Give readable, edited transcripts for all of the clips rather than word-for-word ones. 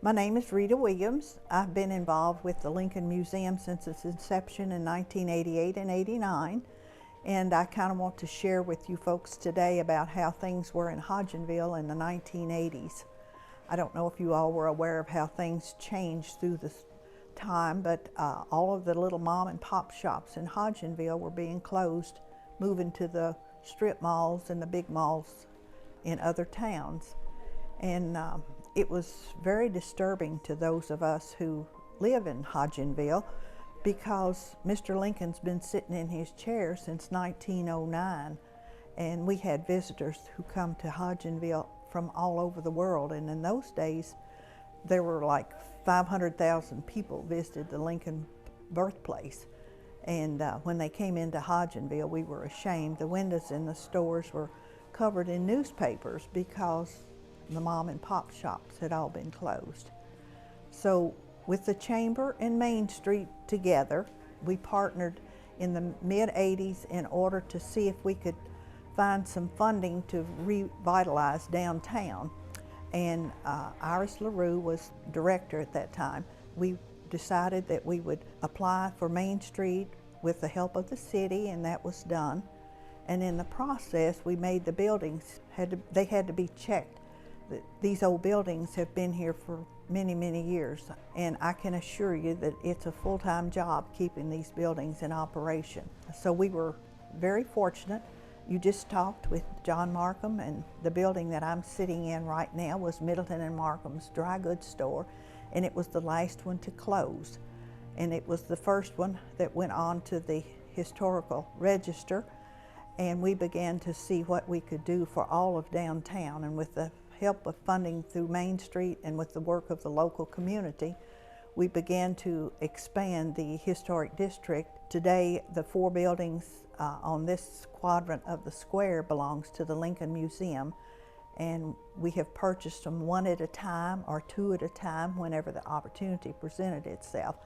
My name is Rita Williams. I've been involved with the Lincoln Museum since its inception in 1988 and 89. And I kind of want to share with you folks today about how things were in Hodgenville in the 1980s. I don't know if you all were aware of how things changed through this time, but all of the little mom and pop shops in Hodgenville were being closed, moving to the strip malls and the big malls in other towns. And it was very disturbing to those of us who live in Hodgenville because Mr. Lincoln's been sitting in his chair since 1909, and we had visitors who come to Hodgenville from all over the world, and in those days there were like 500,000 people visited the Lincoln birthplace. And when they came into Hodgenville, we were ashamed. The windows in the stores were covered in newspapers because the mom and pop shops had all been closed. So with the Chamber and Main Street together, we partnered in the mid-80s in order to see if we could find some funding to revitalize downtown. And Iris LaRue was director at that time. We decided that we would apply for Main Street with the help of the city, and that was done. And in the process, we made the buildings, they had to be checked. These old buildings have been here for many, many years, and I can assure you that it's a full-time job keeping these buildings in operation. So we were very fortunate. You just talked with John Markham, and the building that I'm sitting in right now was Middleton and Markham's dry goods store, and it was the last one to close. And it was the first one that went on to the historical register, and we began to see what we could do for all of downtown. And with the help of funding through Main Street and with the work of the local community, we began to expand the historic district. Today, the 4 buildings on this quadrant of the square belongs to the Lincoln Museum, and we have purchased them 1 at a time or 2 at a time whenever the opportunity presented itself.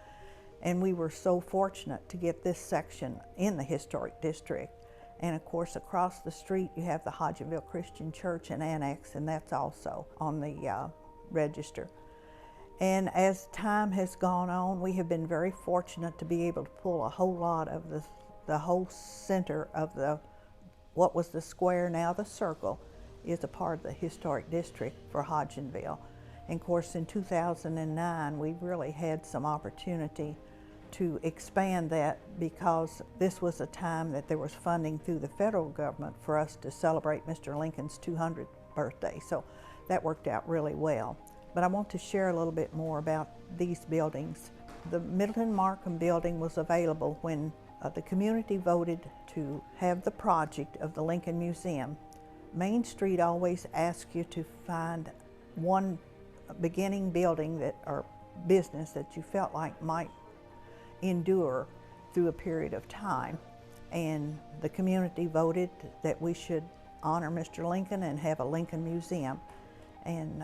And we were so fortunate to get this section in the historic district. And of course, across the street, you have the Hodgenville Christian Church and Annex, and that's also on the register. And as time has gone on, we have been very fortunate to be able to pull a whole lot of the whole center of what was the square, now the circle, is a part of the historic district for Hodgenville. And of course, in 2009, we really had some opportunity to expand that because this was a time that there was funding through the federal government for us to celebrate Mr. Lincoln's 200th birthday. So that worked out really well. But I want to share a little bit more about these buildings. The Middleton Markham building was available when the community voted to have the project of the Lincoln Museum. Main Street always asks you to find one beginning building or business that you felt like might endure through a period of time. And the community voted that we should honor Mr. Lincoln and have a Lincoln Museum. And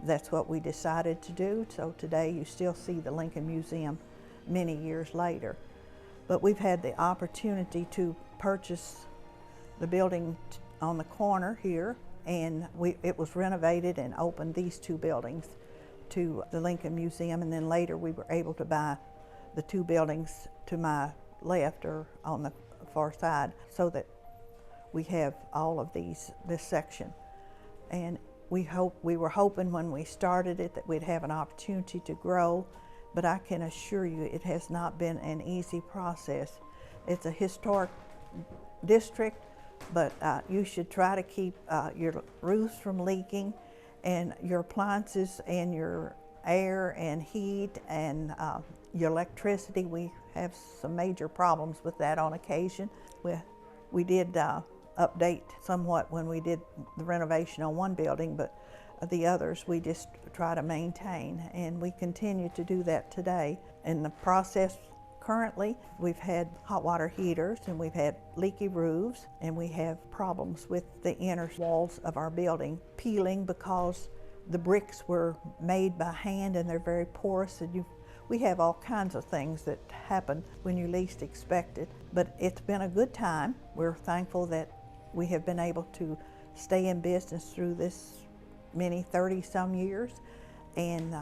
that's what we decided to do. So today you still see the Lincoln Museum many years later. But we've had the opportunity to purchase the building on the corner here, and it was renovated and opened these 2 buildings to the Lincoln Museum, and then later we were able to buy the 2 buildings to my left or on the far side, so that we have all of this section. And we were hoping when we started it that we'd have an opportunity to grow, but I can assure you it has not been an easy process. It's a historic district, but you should try to keep your roofs from leaking, and your appliances and your air and heat and your electricity. We have some major problems with that on occasion. We did update somewhat when we did the renovation on one building, but the others we just try to maintain, and we continue to do that today. In the process currently, we've had hot water heaters, and we've had leaky roofs, and we have problems with the inner walls of our building peeling because the bricks were made by hand and they're very porous, and we have all kinds of things that happen when you least expect it. But it's been a good time. We're thankful that we have been able to stay in business through this many 30-some years, and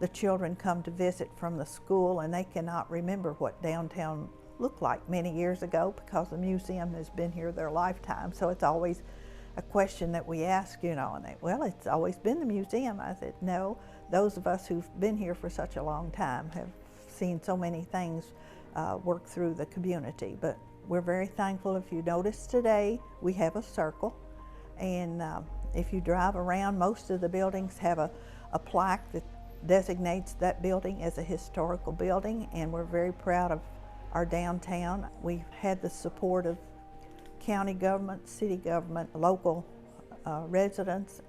the children come to visit from the school, and they cannot remember what downtown looked like many years ago because the museum has been here their lifetime. So it's always a question that we ask, you know, and they, well, it's always been the museum. I said, no, those of us who've been here for such a long time have seen so many things work through the community. But we're very thankful. If you notice today, we have a circle, and if you drive around, most of the buildings have a plaque that designates that building as a historical building, and we're very proud of our downtown. We've had the support of county government, city government, local residents,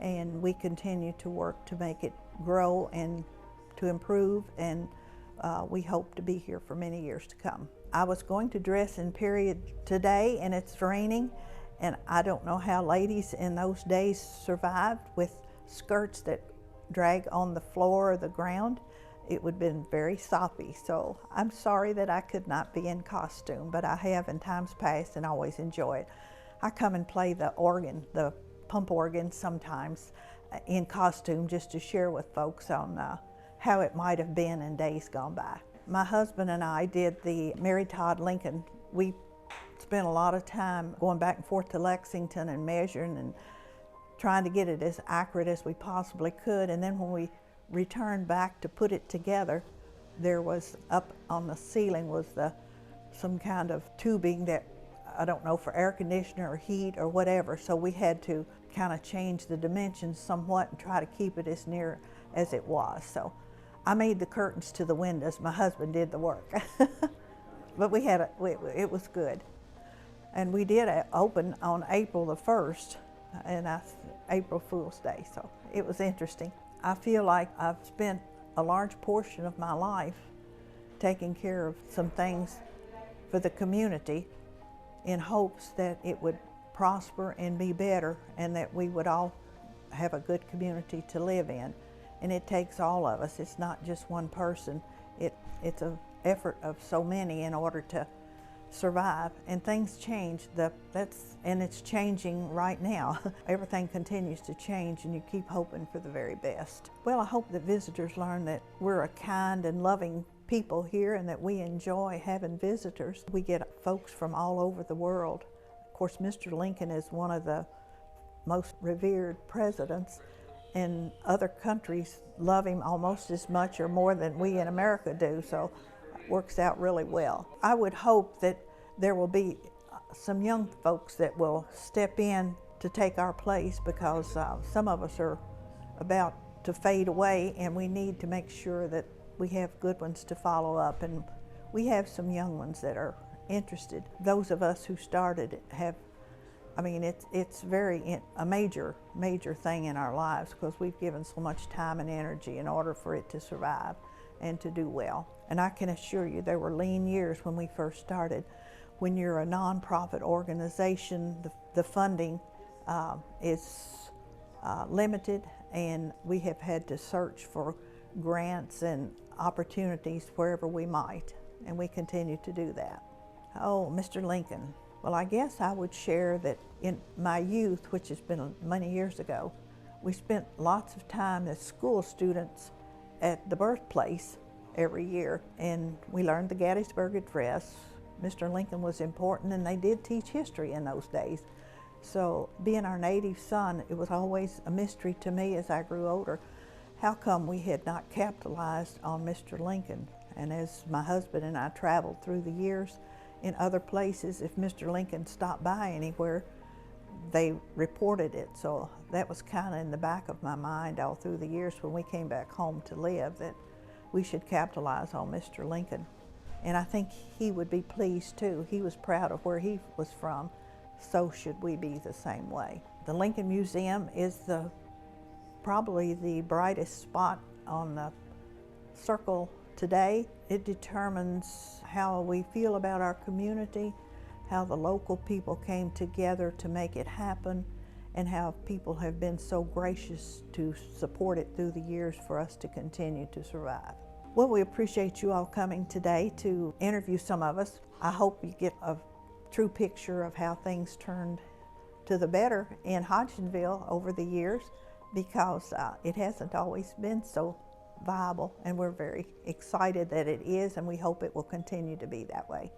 and we continue to work to make it grow and to improve, and we hope to be here for many years to come. I was going to dress in period today, and it's raining, and I don't know how ladies in those days survived with skirts that drag on the floor or the ground. It would have been very soppy, so I'm sorry that I could not be in costume, but I have in times past and always enjoy it. I come and play the organ, the pump organ sometimes in costume, just to share with folks on how it might have been in days gone by. My husband and I did the Mary Todd Lincoln. We spent a lot of time going back and forth to Lexington and measuring and trying to get it as accurate as we possibly could, and then when we returned back to put it together, there was up on the ceiling was some kind of tubing that, I don't know, for air conditioner or heat or whatever, so we had to kind of change the dimensions somewhat and try to keep it as near as it was. So I made the curtains to the windows. My husband did the work. But it was good. And we did open on April the 1st, and April Fool's Day, so it was interesting. I feel like I've spent a large portion of my life taking care of some things for the community in hopes that it would prosper and be better, and that we would all have a good community to live in. And it takes all of us. It's not just one person. It's an effort of so many in order to survive, and things change. And it's changing right now. Everything continues to change, and you keep hoping for the very best. Well, I hope that visitors learn that we're a kind and loving people here, and that we enjoy having visitors. We get folks from all over the world. Of course, Mr. Lincoln is one of the most revered presidents, and other countries love him almost as much or more than we in America do, so it works out really well. I would hope that there will be some young folks that will step in to take our place, because some of us are about to fade away, and we need to make sure that we have good ones to follow up, and we have some young ones that are interested. Those of us who started have, I mean, it's a major thing in our lives, because we've given so much time and energy in order for it to survive and to do well. And I can assure you there were lean years when we first started. When you're a nonprofit organization, the funding is limited, and we have had to search for grants and opportunities wherever we might, and we continue to do that. Oh, Mr. Lincoln. Well, I guess I would share that in my youth, which has been many years ago, we spent lots of time as school students at the birthplace every year, and we learned the Gettysburg Address. Mr. Lincoln was important, and they did teach history in those days. So being our native son, it was always a mystery to me as I grew older, how come we had not capitalized on Mr. Lincoln? And as my husband and I traveled through the years in other places, if Mr. Lincoln stopped by anywhere, they reported it. So that was kind of in the back of my mind all through the years when we came back home to live, that we should capitalize on Mr. Lincoln. And I think he would be pleased too. He was proud of where he was from, so should we be the same way. The Lincoln Museum is probably the brightest spot on the circle today. It determines how we feel about our community, how the local people came together to make it happen, and how people have been so gracious to support it through the years for us to continue to survive. Well, we appreciate you all coming today to interview some of us. I hope you get a true picture of how things turned to the better in Hodgsonville over the years. because it hasn't always been so viable, and we're very excited that it is, and we hope it will continue to be that way.